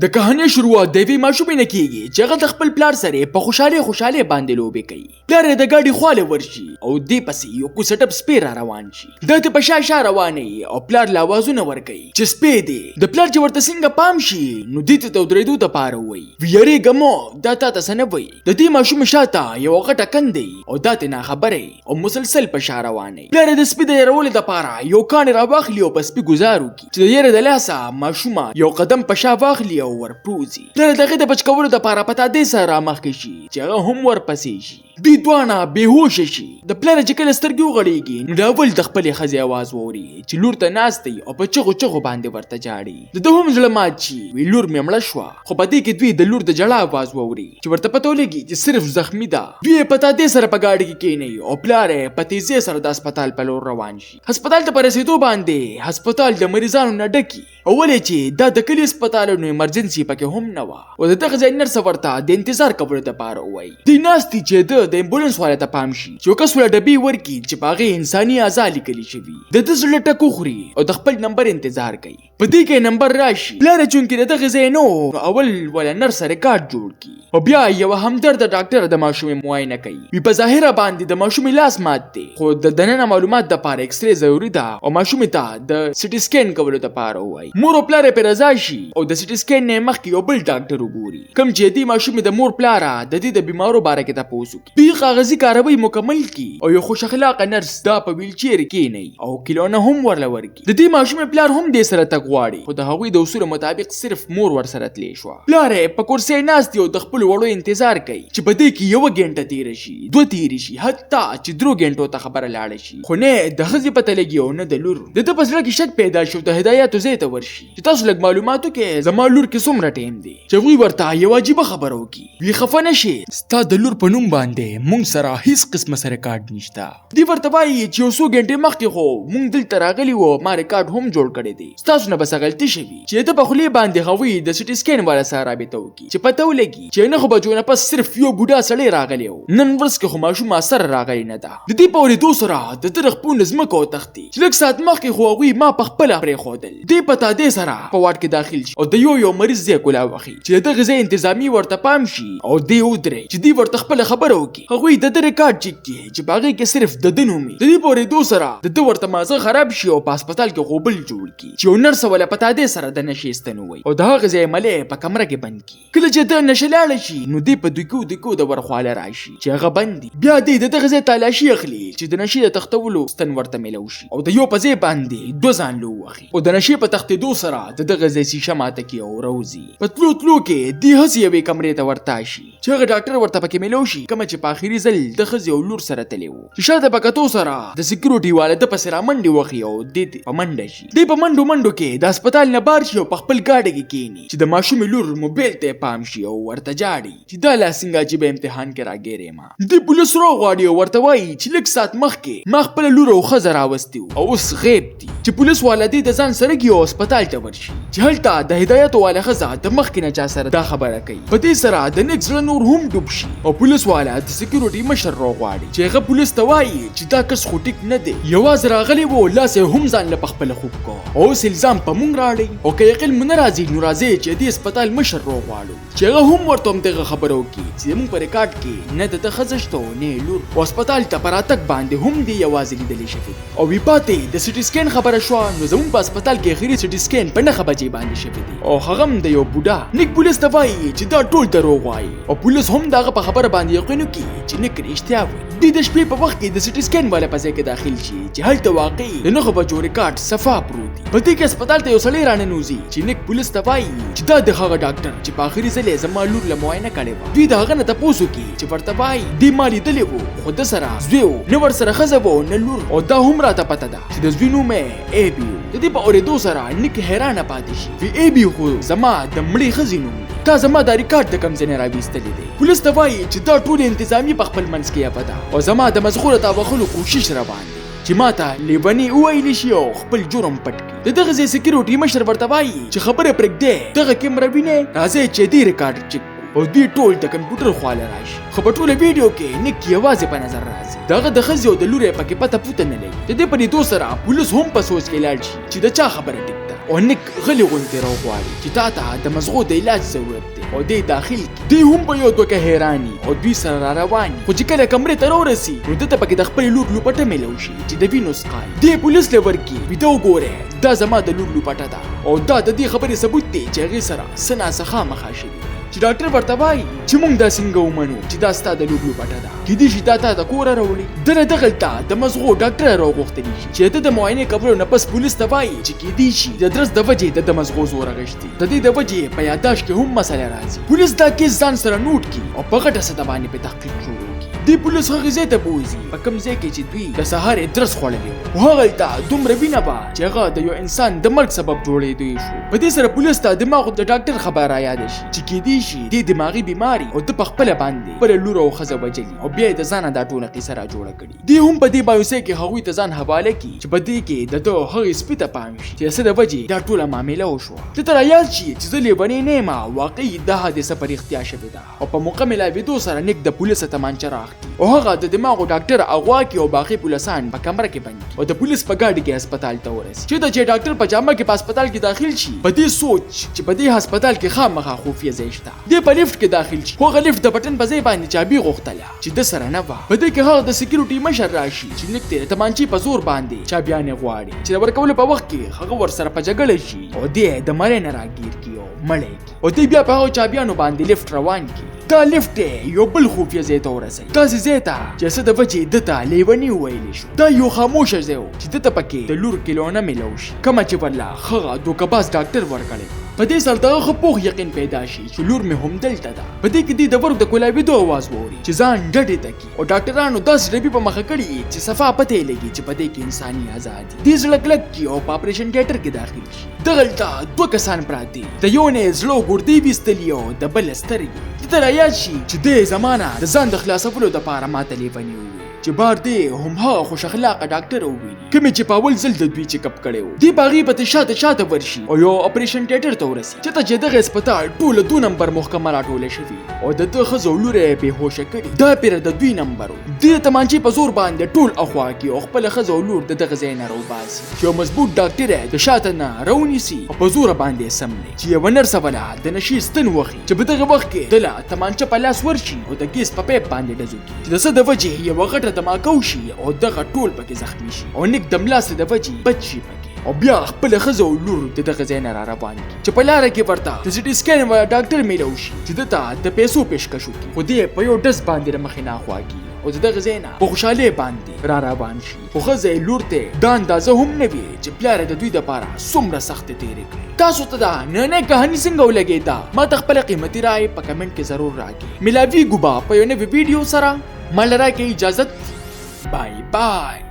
د کہانی شروعات د یوې ماشومې نه کیږي چې هغه د خپل پلار سره په خوشاله باندې لوبې کوي. پلار یې د ګاډي خواله ورشي او دې پسې یو کوڅه ټپ سپی را روان شي. دا ته په شا روانه او پلار لا आवाजونه ورکوي چې سپی دی. د پلار چې ورته څنګه پام شي نو دې ته درېدو د پاره وایي ویریږه مو دا تا ته څه نه وایي. د دې ماشومې شاته یو غټه کندې او دا ته نه خبره او مسلسل په شا روانه. پلار د سپی د یارولو دپاره یو کاڼی راواخلي او په سپي ګزار وکړي چې د یاره د لاسه ماشومه یو قدم په شا واخلي او ورپروزي. پلار د هغې د بچ کولو دپاره په تادې سره رامخکې شي چې هغه هم ورپسې شي. دوی دواړه بېهوشه شي. د پلار چې کله سترګې وغړېږي نو د اول د خپلې ښځې اواز واوري چې لور ته ناست دی او په چغو چغو باندې ورته جاړي. د ده هم زړه مات شي وی لور مې مړه شوه. خو په دې کې دوی د لور د ژړا اواز واوري چې ورته پته ولګي چې صرف زخمي ده. دوی یې په تادې سره په ګاډي کې کېنوي او پلار یې په تیزۍ سره د هسپتال په لور روان شي. هسپتال ته په رسېدو باندې هسپتال د مریضانو نه ډکي او ولې چې دا د کلي هسپتال نو ایمرجنسي پکې هم نه وه. او د دغه ځای نرسه ورته د انتظار کولو دپاره ووایي. دوی ناست دي چې د امبولانس والا ته پام شي چې یو کس ورله ډبې ورکړي چې په هغې انساني اعضا لیکلي شوي. د ده زړه ټک وخوري او د خپل نمبر انتظار کوي. په دې کې نمبر راشي. پلار یې چونکې د دغه ځای نه نو اول ولا نرسه ریکارډ جوړ کړي او بیا یوه همدرده ډاکټره د ماشومې معاینه کوي. وی په ظاهره باندې د ماشومې لاس مات دی خو د دننه معلومات دپاره اکسرې ضروري ده او ماشومې ته د سټي سکین کولو دپاره ووایي. مور او پلار یې پرې رضا شي او د سټي سکین نه مخکې یو بل ډاکټر وګوري کوم چې دې ماشومې د مور پلاره د دې د بیمارو باره کې تپوس وکړي. دوی کاغذي کاروي مکمل کړي او یو خوش اخلاقه نرس دا په ویلچیر کېنوي او کیلونه هم ورله ورکړي. د دې ماشومې پلار هم دې سره تګ غواړي خو د هغوی د اصولو مطابق صرف مور ورسره تللی شوه. پلار یې په کرسۍ ناست دی او د خپلو وړو انتظار کوي چې په دې کې یوه ګنټه تېره شي دوه تېرې شي حتی چې 3 ګنټو ته خبره لاړه شي. خو نه د ښځې پته لګي او نه د لور. د ده په زړه کې شک پیدا شو د هدایاتو ځای ته ورشي چې تاسو لږ معلومات وکړئ زما لور کې څومره ټایم دی. چې هغوی ورته یوه عجیبه خبره وکړي وی خفه نه شي ستا د لور په نوم باندې موږ سره هیڅ قسمه سره ریکارډ نشته. دوی ورته وایي چې یو څو ګنټې مخکې خو موږ دلته راغلي وو ما ریکارډ هم جوړ کړی دی. ستاسو نه به څه غلطي شوي چې د په خولې باندې هغوی د سټي سکین والا سره رابطه وکړي چې پته ولګي چې نه خو بچو نه پس صرف یو بوډا سړی راغلی و نن ورځ کې خو ماشوم سره راغلی نه ده. د دې په اورېدو سره د ده رخپونه ځمکه وتښتي چې لږ ساعت مخکې خو هغوی ما په خپله پرېښودل. دوی په تادې سره په واټ کې داخل شي او د یو مریض ځای کولا واخلي چې د دغه ځای انتظامي ورته پام شي او دی ودرې چې دوی ورته خپله خبره وکړي. هغوی د ده ریکارډ چک کړي چې په هغې کې صرف د ده نوم وي. د دې په اورېدو سره د ده ورته مازه خراب شي او په هسپتال کې غوبل جوړ کړي چې یو نرسه ولا په تادې سره د نشې ایستنوي او د هغه ځای ملې په کمره کې بند کړي. کله چې د نشه لاړه شي نو دوی په دوکو د ورخواله راشي چې هغه بند دي. بیا دوی د دغه ځای تالاشي اخلي چې د نشې د تختولو ستن ورته میلو شي او د یو په ځای باندې 2 ځانلو واخلي او د نشې په تختېدو سره د دغه ځای شیشه ماته کړي او روزي. په تلو کې دوی هسې یوې کمرې ته ورته شي چې هغه ډاکټر ورته پکې میلو شي کومه چې په آخري ځل د ښځې او لور سره تللی و. چې شاته په کتو سره د سکیورټي والا د پسې رامنډې وخي او دې په منډه شي. دوی په منډو کې د هسپتال نه بار شي او په خپل ګاډي کې کېني چې د ماشومې لور موبایل ته پام شي او ورته جاړي چې دا لا څنګه عجیبه امتحان کې راګیرې ما. دوی پولیس راغواړي او ورته وایي چې لږ ساعت مخکې ما خپله لور او ښځه راوستي او اوس غیب دي. چې پولیس والا دې د ځان سره کړي او هسپتال ته ورشي چې هلته د هدایتو والا ښځه د مخکې نه چا سره دا خبره کوي. په دې سره د نیک زړه نور هم ډوب شي او پولیس والا د سکیورټي مشر راغواړي چې هغه پولیس ته وایي چې دا کس خو ټیک نه دی یوازې راغلی و لاس یې هم ځان له په خپله خوب کو او اوس الزام په موږ راړئ او که یقین مو نه راځي نو راځئ چې دې هسپتال مشر راغواړو چې هغه هم ورته همدغه خبره وکړي چې زموږ په ریکارډ کې نه د ده ښځه شته او نه یې لور او هسپتال ته په راتګ باندې هم دې یوازې لیدلی شوې او وی پاتې د سټي سکین خبره شوه نو زموږ په هسپتال کې اخري سټي سکین په 9 بجې باندې شوی دی او هغه هم د یو بوډا. نیک پولیس ته وایي چې دا ټول دروغ وایي او پولیس هم د هغه په خبره باندې یقین وکړي چې نیک رښتیا وایي. دوی د شپې په وخت کې د سټي سکین والا په ځای کې داخل شي چې هلته واقعي د 9 بجو ریکارډ صفا پروت دی. په دې کې هسپتال ته یو سړی راننوځي چې نیک پولیس ته وایي چې دا د هغه ډاکټر چې په آخري ځل یې زما لور له معاینه کړې وه. دوی د هغه نه تپوس وکړي چې ورته وایي دې ما لیدلی و خو ده سره زوی و نه ورسره ښځه وه نه لور او دا هم راته پته ده چې د زوی نوم یې ایبي و. د دې په اورېدو سره نیک حیرانه پاتې شي وی ایبي خو زما د مړې ښځې نوم دی تا زما دا ریکارډ د کوم ځای نه راویستلی دی. پولیس ته وایي چې دا ټول انتظامي په خپل منځ کې یفه ده او زما د مزغوره تاوخلو کوشش روان دی چې ما ته لیونی وویلی شي او خپل جرم پټ کړي. د دغه ځای سکیورټي مشر ورته وایي چې خبره پرېږدی دغه کیمره وینې راځئ چې دې ریکارډ چک او دوی ټول د کمپیوټر خواله راشي خو په ټوله ویډیو کې نیک یوازې په نظر راځي. دغه د ښځې او د لور یې پکې پته پوته نه لګي. د دې په لیدو سره پولیس هم په سوچ کې لاړ شي چې د چا خبره ټیک ده. او نیک غلی غونډې راوغواړي چې تا ته د مزغو د علاج ضرورت دی او دی داخل کی دی هم په یو دوکه حیرانی او دوی سره را رواني خو چې کله کمرې ته راورسي نو دته پکې د خپل لور لوپټه میلو شي چې د وینو سقای دی پولیس لور کی ویډیو ګوره دا زما د لور لوپټه ده او دا د دې خبرې ثبوت دی چې هغه سره سنا څخه مخاشي چې ډاکټر ورته وایي چې موږ دا څنګه ومنو چې دا ستا د لور لوپټه ده کېدای شي دا تا د کوره راوړي دله دغلته د مزغو ډاکټر راوغوښتلی شي چې د معاینې کولو نه پس پولیس ته وایي چې کېدای شي د درس د وجې د مزغو زور اغشتي د دې د وجې په یاداشت کې هم مسله راځي پولیس دا کیس ځان سره نوٹ کی او په غټه سطح باندې په تحقیق شروع کی دی پولیس هغه ځای ته بوزي په کوم ځای کې چې دوی د سهار درس خوړلی و هغلته دومره وینه وه چې هغه د یو انسان د مرګ سبب جوړېدی شو په دې سره پولیس ته دماغ د ډاکټر خبر را یاد شي چې کېدای شي د دماغي بیماری او د پخپله باندې پر لور او ښځه وجلي او بیا د ځانه دا ټوله قصه را جوړه کړي دی هم په دې باوسه کې هغوی ته ځان حواله کړي چې په دې کې د ده هغې سپي ته پام شي چې څه د وجې دا ټوله معامله وشوه دته را یاد شي چې زه لیونی نه یم واقعي دا حادثه په رښتیا شوې ده او په موقع ملاوېدو سره نیک د پولیسه تمانچه رااخلي او هغه د دماغو ډاکټر اغوا کړي او باقي پولیسان په کمره کې بند کړي او د پولیس په ګاډي کې هسپتال ته ورسي چې ډاکټر په جامه کې په هسپتال کې داخل شي په دې سوچ چې په دې هسپتال کې خامخا خفیه ځای شته دی په لیفټ کې داخل شي خو هغه لیفټ د بټن په ځای باندې چابي غوښتله چې د سره نه وه په دې کې هغه د سکیورټي مشر راشي چې لیک ته تمانچې په زور باندې چابیانې غواړي چې د ورکولو په وخت کې هغه ورسره په جګړه شي او دی د مرۍ نه راګیر کړي او مړی کړي او دی بیا په هغو چابیانو باندې لیفټ روان کړي دا لیفټ یو بل خفیه ځای ته ورسوي داسې ځای ته چې څه د وجې ده ته لیوني وویلی شو دا یو خاموشه ځای و چې ده ته پکې د لور کیلونه میلو شي کومه چې والله هغه دوکهباز ډاکټر ورکړی په دې سره دغه ښه پوخ یقین پیدا شي چې لور مې هم دلته ده په دې کې دې د ورک د کولاوېدو اواز واوري چې ځان ډډې ته کړي او ډاکټرانو داسې ډبې په مخه کړي چې صفا پته یې لګي چې په دې کې انساني ازادي دې زړه کلک کړي او په اپریشن تیټر کې داخل شي دغلته دوه کسان پراته دي د یو نه یې زړه ګردې ویستلي او د بل سترګې دته رایاد شي چې دې زمانه د ځان د خلاصولو دپاره ماته لیوني ووي چې بار دې هم هغه خوش اخلاقه ډاکټر وویني کومې چې په اول ځل د دوی چیک اپ کړی و دې په هغې پسې شاته ورشي او یو اپریشن تیټر ته ورسي چېرته چې دغه هسپتال ټوله 2 نمبر محکمه راټوله شوي او د ده ښځه او لوری یې بېهوشه کړي دا پیره د 2 نمبر و دې د تمانچې په زور باندې ټول اخوا کړي او خپله ښځه او لور د دغه ځای نه راوباسي چې یو مضبوط ډاکټر یې د شاته نه راونیسي او په زوره باندې سملي چې یوه نرسه وله د نشي ستن وخي چې په دغه وخت کې دله تمانچه په لاس ورشي او د ګیس په پیپ باندې ډزو کړي چې د څه د وجې یوه غټه دماکه وشي او دغه ټول پکې زخمي شي او نیک د ملاسې د وجې بچ شي پکې او بیا خپله ښځه او لور د دغه ځای نه را روان کړي چې په لاره کې ورته د سټي سکین والا ډاکټر میلو شي چې ده ته د پیسو پیشکش وکړي خو دی په یو ډز باندې د مخې نه خوا کړي او د دغه ځای نه په خوشحالۍ باندې را روان شي خو ښځه یې لور ته دا اندازه هم نه وي چې پلار د دوی دپاره څومره سختې تېرې کړي تاسو ته دا نننۍ کهاني څنګه ولګېده ما ته خپله قیمتي رایې په کمنټ کې ضرور راکړئ ملاویږو به په یو نوي ویډیو سره ما له راکړئ اجازت بای بای